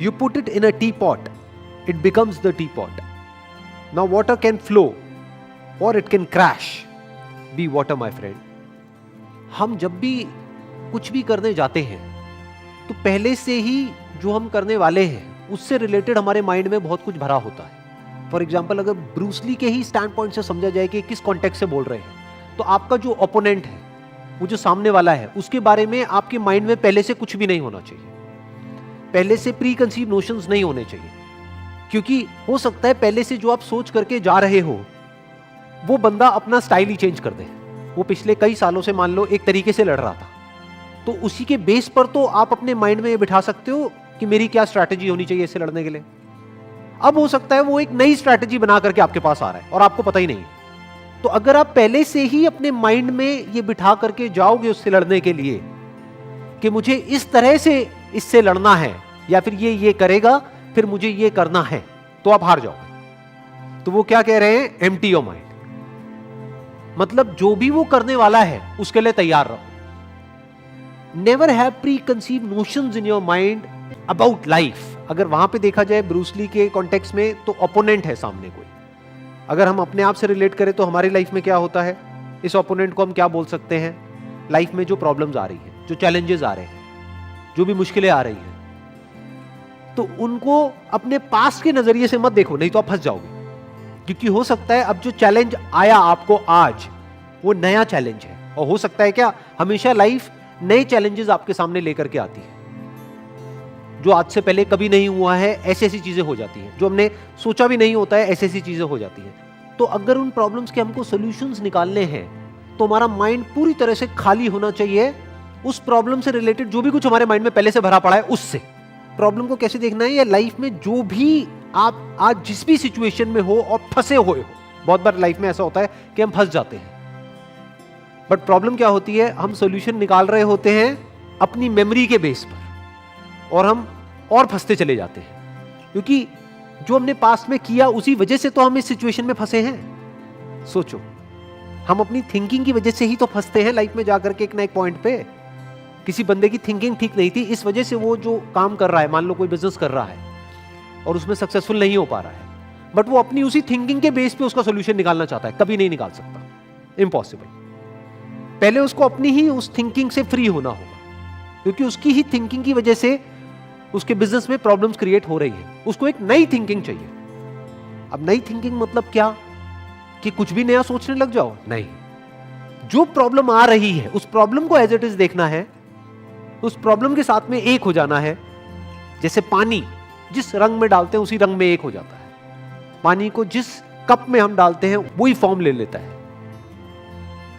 You put it in a teapot, it becomes the teapot. Now water can flow or it can crash. Be water, my friend. हम जब भी कुछ भी करने जाते हैं तो पहले से ही जो हम करने वाले हैं उससे रिलेटेड हमारे माइंड में बहुत कुछ भरा होता है। फॉर एग्जाम्पल, अगर ब्रूस ली के ही स्टैंड पॉइंट से समझा जाए कि किस कॉन्टेक्स्ट से बोल रहे हैं, तो आपका जो ओपोनेंट है, वो जो सामने वाला है, उसके बारे में आपके माइंड में पहले से कुछ भी नहीं होना चाहिए, पहले से प्री कंसीव नोशंस नहीं होने चाहिए। क्योंकि हो सकता है पहले से जो आप सोच करके जा रहे हो वो बंदा अपना स्टाइल ही चेंज कर दे। वो पिछले कई सालों से मान लो एक तरीके से लड़ रहा था, तो उसी के बेस पर तो आप अपने माइंड में ये बिठा सकते हो कि मेरी क्या स्ट्रैटेजी होनी चाहिए इससे लड़ने के लिए। अब हो सकता है वो एक नई स्ट्रैटेजी बना करके आपके पास आ रहा है और आपको पता ही नहीं। तो अगर आप पहले से ही अपने माइंड में ये बिठा करके जाओगे उससे लड़ने के लिए कि मुझे इस तरह से इससे लड़ना है, या फिर ये करेगा फिर मुझे ये करना है, तो आप हार जाओगे। तो वो क्या कह रहे हैं? Empty your mind. मतलब जो भी वो करने वाला है उसके लिए तैयार रहो। Never have pre conceive notions in your mind about life. अगर वहां पे देखा जाए ब्रूस ली के कॉन्टेक्स्ट में, तो ओपोनेंट है सामने कोई। अगर हम अपने आप से रिलेट करें तो हमारी लाइफ में क्या होता है, इस ओपोनेंट को हम क्या बोल सकते हैं? लाइफ में जो प्रॉब्लम्स आ रही है, जो चैलेंजेस आ रहे हैं, जो भी मुश्किलें आ रही हैं, तो उनको अपने पास के नजरिए से मत देखो, नहीं तो आप फंस जाओगे। क्योंकि हो सकता है अब जो चैलेंज आया आपको आज, वो नया चैलेंज है। और हो सकता है क्या, हमेशा लाइफ नए चैलेंजेस आपके सामने लेकर के आती है, जो आज से पहले कभी नहीं हुआ है। ऐसी ऐसी चीजें हो जाती हैं जो हमने सोचा भी नहीं होता है, ऐसी ऐसी चीजें हो जाती हैं। तो अगर उन प्रॉब्लम्स के हमको सॉल्यूशंस निकालने हैं तो हमारा माइंड पूरी तरह से खाली होना चाहिए उस प्रॉब्लम से रिलेटेड। जो भी कुछ हमारे माइंड में पहले से भरा पड़ा है उससे प्रॉब्लम को कैसे देखना है, या लाइफ में जो भी आप आज जिस भी सिचुएशन में हो और फंसे हुए हो। बहुत बार लाइफ में ऐसा होता है कि हम फंस जाते हैं, बट प्रॉब्लम क्या होती है, हम सॉल्यूशन निकाल रहे होते हैं अपनी मेमोरी के बेस पर, और हम और फंसते चले जाते हैं। क्योंकि जो हमने पास्ट में किया उसी वजह से तो हम इस सिचुएशन में फंसे हैं। सोचो, हम अपनी थिंकिंग की वजह से ही तो फंसते हैं लाइफ में जाकर के एक ना एक पॉइंट पे। किसी बंदे की थिंकिंग ठीक नहीं थी, इस वजह से वो जो काम कर रहा है, मान लो कोई बिजनेस कर रहा है और उसमें सक्सेसफुल नहीं हो पा रहा है, बट वो अपनी उसी थिंकिंग के बेस पे उसका सॉल्यूशन निकालना चाहता है, कभी नहीं निकाल सकता, इम्पॉसिबल। पहले उसको अपनी ही उस थिंकिंग से फ्री होना होगा, क्योंकि उसकी ही थिंकिंग की वजह से उसके बिजनेस में प्रॉब्लम्स क्रिएट हो रही है। उसको एक नई थिंकिंग चाहिए। अब नई थिंकिंग मतलब क्या, कि कुछ भी नया सोचने लग जाओ? नहीं, जो प्रॉब्लम आ रही है उस प्रॉब्लम को एज इट इज देखना है, उस प्रॉब्लम के साथ में एक हो जाना है। जैसे पानी जिस रंग में डालते हैं उसी रंग में एक हो जाता है। पानी को जिस कप में हम डालते हैं वही फॉर्म ले लेता है।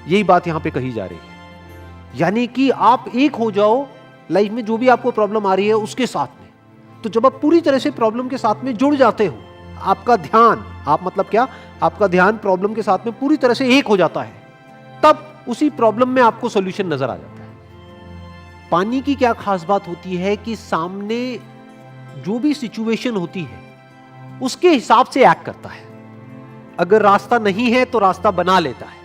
यही बात यहां पे कही जा रही है, यानी कि आप एक हो जाओ लाइफ में जो भी आपको प्रॉब्लम आ रही है उसके साथ में। तो जब आप पूरी तरह से प्रॉब्लम के साथ में जुड़ जाते हो, आपका ध्यान, आप मतलब क्या, आपका ध्यान प्रॉब्लम के साथ में पूरी तरह से एक हो जाता है, तब उसी प्रॉब्लम में आपको सॉल्यूशन नजर आ जाता है। पानी की क्या खास बात होती है कि सामने जो भी सिचुएशन होती है उसके हिसाब से एक्ट करता है। अगर रास्ता नहीं है तो रास्ता बना लेता है,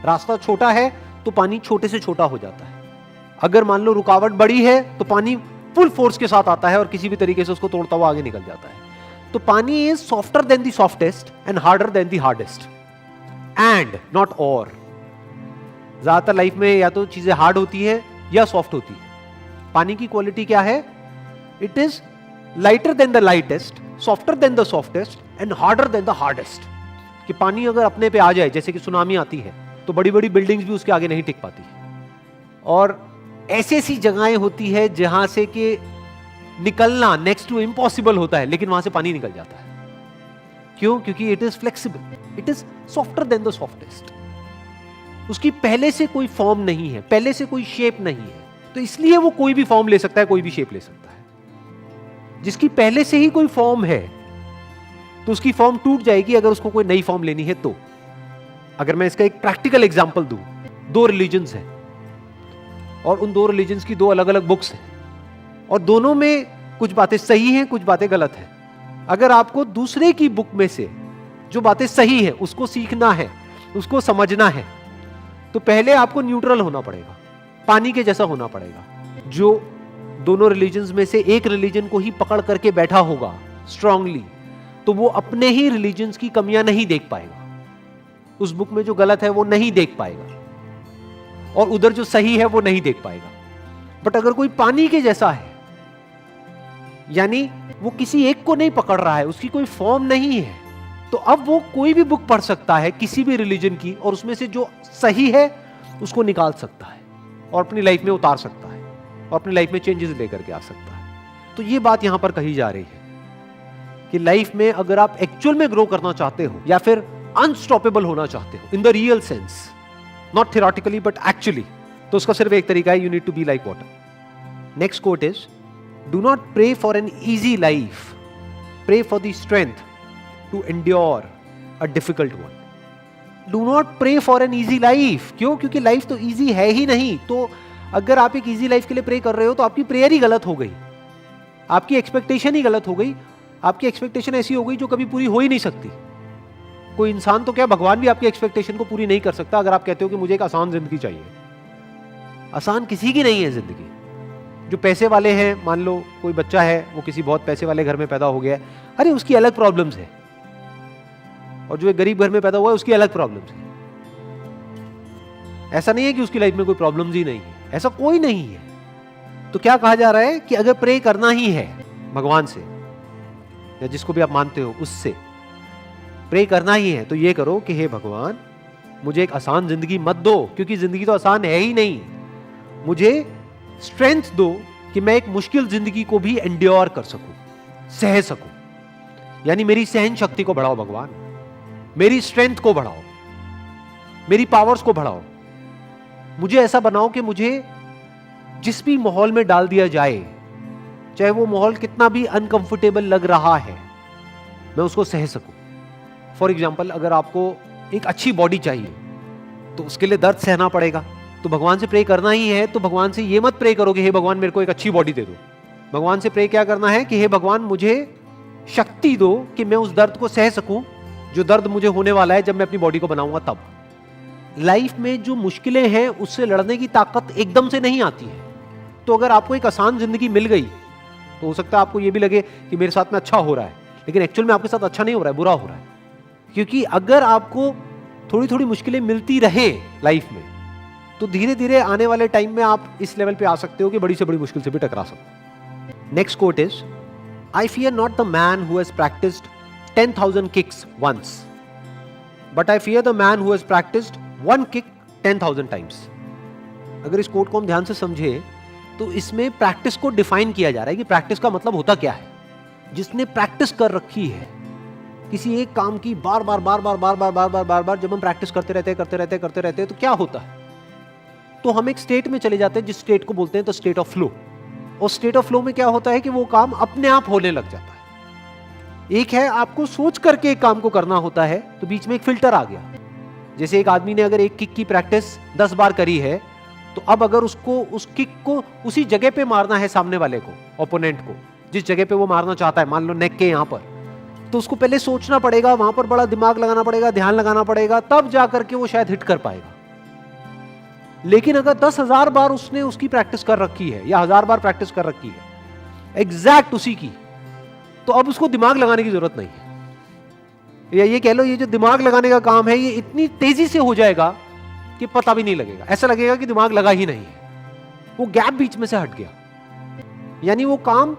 रास्ता छोटा है तो पानी छोटे से छोटा हो जाता है। अगर मान लो रुकावट बड़ी है तो पानी फुल फोर्स के साथ आता है और किसी भी तरीके से उसको तोड़ता हुआ आगे निकल जाता है। तो पानी is softer then the softest and harder than the hardest, and not और। ज्यादातर लाइफ में या तो चीजें हार्ड होती है या सॉफ्ट होती है। पानी की क्वालिटी क्या है? It is lighter than the lightest, softer then the softest and harder than the hardest. कि पानी अगर अपने पे आ जाए, जैसे कि सुनामी आती है, तो बड़ी बड़ी बिल्डिंग्स भी उसके आगे नहीं टिक पाती। और ऐसी ऐसी जगहें होती है जहां से कि निकलना नेक्स्ट टू इम्पॉसिबल होता है, लेकिन वहां से पानी निकल जाता है। क्यों? क्योंकि it is flexible, it is softer then the softest. उसकी पहले से कोई फॉर्म नहीं है, पहले से कोई शेप नहीं है, तो इसलिए वो कोई भी फॉर्म ले सकता है, कोई भी शेप ले सकता है। जिसकी पहले से ही कोई फॉर्म है तो उसकी फॉर्म टूट जाएगी अगर उसको कोई नई फॉर्म लेनी है तो। अगर मैं इसका एक प्रैक्टिकल एग्जांपल दूं, दो रिलीजन्स हैं और उन दो रिलीजन्स की दो अलग अलग बुक्स हैं और दोनों में कुछ बातें सही हैं, कुछ बातें गलत हैं। अगर आपको दूसरे की बुक में से जो बातें सही है उसको सीखना है, उसको समझना है, तो पहले आपको न्यूट्रल होना पड़ेगा, पानी के जैसा होना पड़ेगा। जो दोनों रिलीजन्स में से एक रिलीजन को ही पकड़ करके बैठा होगा स्ट्रांगली, तो वो अपने ही रिलीजन्स की कमियां नहीं देख पाएगा। उस बुक में जो गलत है वो नहीं देख पाएगा, और उधर जो सही है वो नहीं देख पाएगा। बट अगर कोई पानी के जैसा है, यानी वो किसी एक को नहीं पकड़ रहा है, उसकी कोई फॉर्म नहीं है, तो अब वो कोई भी बुक पढ़ सकता है किसी भी रिलीजन की, और उसमें से जो सही है उसको निकाल सकता है और अपनी लाइफ में उतार सकता है और अपनी लाइफ में चेंजेस लेकर के आ सकता है। तो ये बात यहां पर कही जा रही है कि लाइफ में अगर आप एक्चुअल में ग्रो करना चाहते हो या फिर अनस्टॉपेबल होना चाहते हो in the real sense, not theoretically but actually, तो उसका सिर्फ एक तरीका है, you need to be like water. Next quote is, do not pray for an easy life, pray for the strength to endure a difficult one. Do not pray for an easy life. क्यों? क्योंकि life तो easy है ही नहीं। तो अगर आप एक easy life के लिए प्रे कर रहे हो तो आपकी प्रेयर ही गलत हो गई, आपकी एक्सपेक्टेशन ही गलत हो गई। आपकी एक्सपेक्टेशन ऐसी हो गई जो कभी पूरी हो ही नहीं सकती। कोई इंसान तो क्या, भगवान भी आपकी एक्सपेक्टेशन को पूरी नहीं कर सकता अगर आप कहते हो कि मुझे एक आसान जिंदगी चाहिए। आसान किसी की नहीं है जिंदगी। जो पैसे वाले हैं, मान लो कोई बच्चा है, वो किसी बहुत पैसे वाले घर में पैदा हो गया है, अरे उसकी अलग प्रॉब्लम्स है, और जो एक गरीब घर में पैदा हुआ है उसकी अलग प्रॉब्लम्स है। ऐसा नहीं है कि उसकी लाइफ में कोई प्रॉब्लम्स ही नहीं है, ऐसा कोई नहीं है। तो क्या कहा जा रहा है कि अगर प्रे करना ही है भगवान से या जिसको भी आप मानते हो उससे प्रे करना ही है, तो ये करो कि हे भगवान, मुझे एक आसान जिंदगी मत दो, क्योंकि जिंदगी तो आसान है ही नहीं। मुझे स्ट्रेंथ दो कि मैं एक मुश्किल जिंदगी को भी एंड्योर कर सकूं, सह सकूं। यानी मेरी सहन शक्ति को बढ़ाओ भगवान, मेरी स्ट्रेंथ को बढ़ाओ, मेरी पावर्स को बढ़ाओ। मुझे ऐसा बनाओ कि मुझे जिस भी माहौल में डाल दिया जाए, चाहे वो माहौल कितना भी अनकंफर्टेबल लग रहा है, मैं उसको सह सकूं। फॉर एग्जाम्पल, अगर आपको एक अच्छी बॉडी चाहिए तो उसके लिए दर्द सहना पड़ेगा, तो भगवान से प्रे करना ही है। तो भगवान से ये मत प्रे करो कि हे भगवान मेरे को एक अच्छी बॉडी दे दो। भगवान से प्रे क्या करना है कि हे भगवान मुझे शक्ति दो कि मैं उस दर्द को सह सकूं जो दर्द मुझे होने वाला है जब मैं अपनी बॉडी को बनाऊंगा। तब लाइफ में जो मुश्किलें हैं उससे लड़ने की ताकत एकदम से नहीं आती है। तो अगर आपको एक आसान जिंदगी मिल गई तो हो सकता है आपको ये भी लगे कि मेरे साथ में अच्छा हो रहा है, लेकिन एक्चुअल में आपके साथ अच्छा नहीं हो रहा है, बुरा हो रहा है। क्योंकि अगर आपको थोड़ी थोड़ी मुश्किलें मिलती रहे लाइफ में, तो धीरे धीरे आने वाले टाइम में आप इस लेवल पे आ सकते हो कि बड़ी से बड़ी मुश्किल से भी टकरा सकते हो। Next quote is, I fear not the man who has practised 10,000 kicks once, but I fear the man who has practised 1 kick 10,000 times. अगर इस कोट को हम ध्यान से समझे तो इसमें प्रैक्टिस को डिफाइन किया जा रहा है कि प्रैक्टिस का मतलब होता क्या है। जिसने प्रैक्टिस कर रखी है किसी एक काम की, बार बार बार बार बार बार बार बार बार बार जब हम प्रैक्टिस करते रहते हैं तो क्या होता है, तो हम एक स्टेट में चले जाते हैं जिस स्टेट को बोलते हैं द स्टेट ऑफ फ्लो। और स्टेट ऑफ फ्लो में क्या होता है कि वो काम अपने आप होने लग जाता है। एक है आपको सोच करके एक काम को करना होता है, तो बीच में एक फिल्टर आ गया। जैसे एक आदमी ने अगर एक किक की प्रैक्टिस 10 बार करी है, तो अब अगर उसको उस किक को उसी जगह पे मारना है, सामने वाले को, ओपोनेंट को, जिस जगह पे वो मारना चाहता है, मान लो नेक के यहां पर, तो उसको पहले सोचना पड़ेगा, वहां पर बड़ा दिमाग लगाना पड़ेगा, ध्यान लगाना पड़ेगा, तब जाकर के वो शायद हिट कर पाएगा। लेकिन अगर 10,000 बार उसने उसकी प्रैक्टिस कर रखी है या 1000 बार प्रैक्टिस कर रखी है एग्जैक्ट उसी की, तो अब उसको दिमाग लगाने की जरूरत नहीं है। या ये कह लो, ये जो दिमाग लगाने का काम है ये इतनी तेजी से हो जाएगा कि पता भी नहीं लगेगा, ऐसा लगेगा कि दिमाग लगा ही नहीं है। वो गैप बीच में से हट गया, यानी वो काम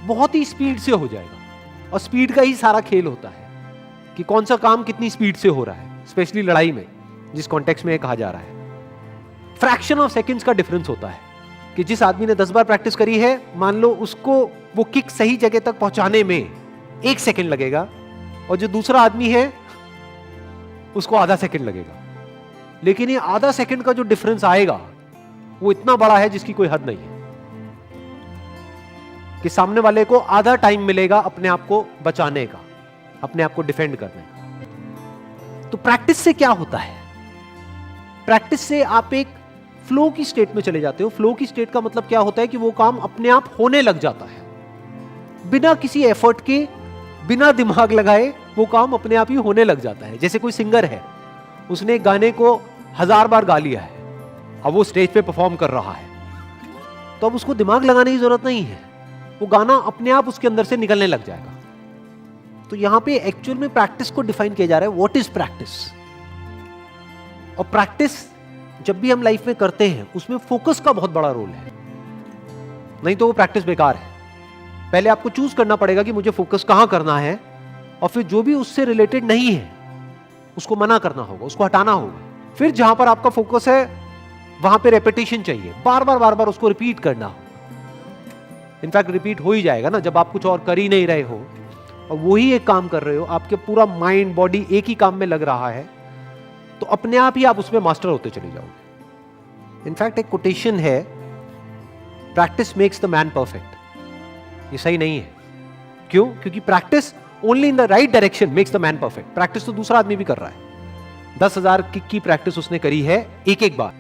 बहुत ही स्पीड से हो जाएगा। और स्पीड का ही सारा खेल होता है कि कौन सा काम कितनी स्पीड से हो रहा है, स्पेशली लड़ाई में, जिस कॉन्टेक्स्ट में कहा जा रहा है। फ्रैक्शन ऑफ सेकंड्स का डिफरेंस होता है कि जिस आदमी ने 10 बार प्रैक्टिस करी है, मान लो उसको वो किक सही जगह तक पहुंचाने में 1 सेकंड लगेगा, और जो दूसरा आदमी है उसको आधा सेकंड लगेगा। लेकिन ये आधा सेकंड का जो डिफरेंस आएगा वो इतना बड़ा है जिसकी कोई हद नहीं है, कि सामने वाले को आधा टाइम मिलेगा अपने आप को बचाने का, अपने आप को डिफेंड करने का। तो प्रैक्टिस से क्या होता है? प्रैक्टिस से आप एक फ्लो की स्टेट में चले जाते हो। फ्लो की स्टेट का मतलब क्या होता है कि वो काम अपने आप होने लग जाता है, बिना किसी एफर्ट के, बिना दिमाग लगाए वो काम अपने आप ही होने लग जाता है। जैसे कोई सिंगर है, उसने एक गाने को 1000 बार गा लिया है, अब वो स्टेज पे परफॉर्म कर रहा है, तो अब उसको दिमाग लगाने की जरूरत नहीं है, वो गाना अपने आप उसके अंदर से निकलने लग जाएगा। तो यहां पे एक्चुअल में प्रैक्टिस को डिफाइन किया जा रहा है, व्हाट इज प्रैक्टिस। और प्रैक्टिस जब भी हम लाइफ में करते हैं उसमें फोकस का बहुत बड़ा रोल है, नहीं तो वो प्रैक्टिस बेकार है। पहले आपको चूज करना पड़ेगा कि मुझे फोकस कहां करना है, और फिर जो भी उससे रिलेटेड नहीं है उसको मना करना होगा, उसको हटाना होगा। फिर जहां पर आपका फोकस है वहां पे रेपिटेशन चाहिए, बार बार उसको रिपीट करना होगा। इनफैक्ट रिपीट हो ही जाएगा ना, जब आप कुछ और कर ही नहीं रहे हो और वही एक काम कर रहे हो, आपके पूरा माइंड बॉडी एक ही काम में लग रहा है, तो अपने आप ही आप उसमें मास्टर होते चले जाओगे। इनफैक्ट एक कोटेशन है, practice makes the man perfect. ये सही नहीं है। क्यों? क्योंकि practice only in the right direction makes the man perfect. Practice तो दूसरा आदमी भी कर रहा है, 10,000 किक की प्रैक्टिस उसने करी है एक एक बार,